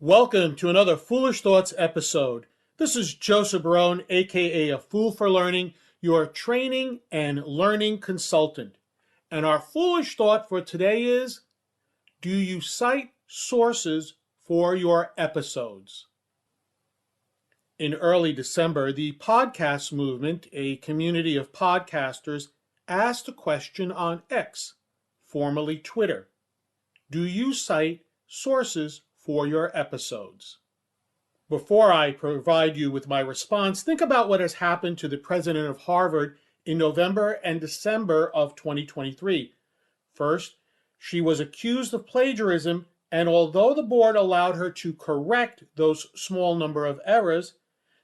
Welcome to another Foolish Thoughts episode. This is Joseph Barone, aka A Fool for Learning, your training and learning consultant. And our foolish thought for today is, do you cite sources for your episodes? In early December, the podcast movement, a community of podcasters, asked a question on X, formerly Twitter. Do you cite sources for your episodes? Before I provide you with my response, think about what has happened to the president of Harvard in November and December of 2023. First, she was accused of plagiarism, and although the board allowed her to correct those small number of errors,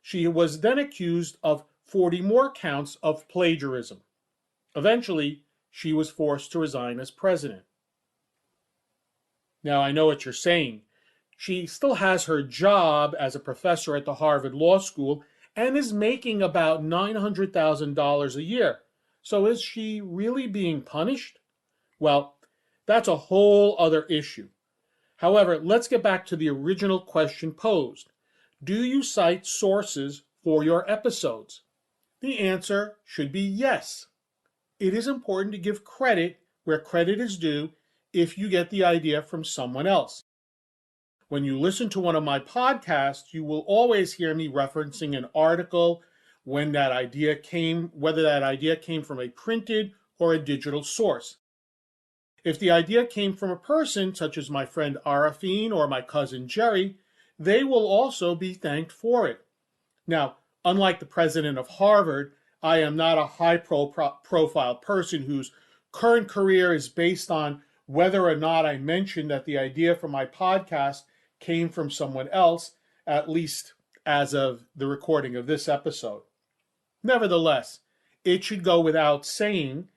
she was then accused of 40 more counts of plagiarism. Eventually, she was forced to resign as president. Now, I know what you're saying. She still has her job as a professor at the Harvard Law School and is making about $900,000 a year. So is she really being punished? Well, that's a whole other issue. However, let's get back to the original question posed. Do you cite sources for your episodes? The answer should be yes. It is important to give credit where credit is due if you get the idea from someone else. When you listen to one of my podcasts, you will always hear me referencing an article when that idea came, whether that idea came from a printed or a digital source. If the idea came from a person, such as my friend Arafine or my cousin Jerry, they will also be thanked for it. Now, unlike the president of Harvard, I am not a high-profile person whose current career is based on whether or not I mentioned that the idea for my podcast came from someone else, at least as of the recording of this episode. Nevertheless, it should go without saying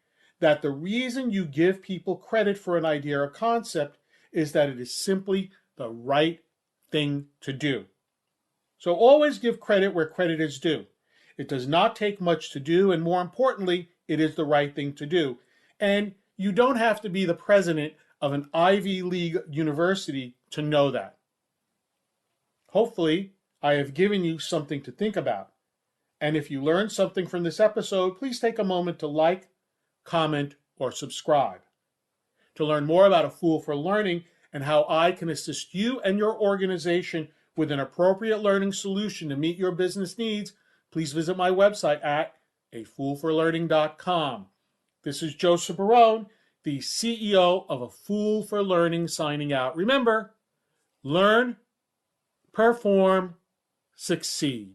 that the reason you give people credit for an idea or concept is that it is simply the right thing to do. So always give credit where credit is due. It does not take much to do, and more importantly, it is the right thing to do. And you don't have to be the president of an Ivy League university to know that. Hopefully, I have given you something to think about. And if you learned something from this episode, please take a moment to like, comment, or subscribe. To learn more about A Fool for Learning and how I can assist you and your organization with an appropriate learning solution to meet your business needs, please visit my website at afoolforlearning.com. This is Joseph Barone, the CEO of A Fool for Learning, signing out. Remember, learn, perform, succeed.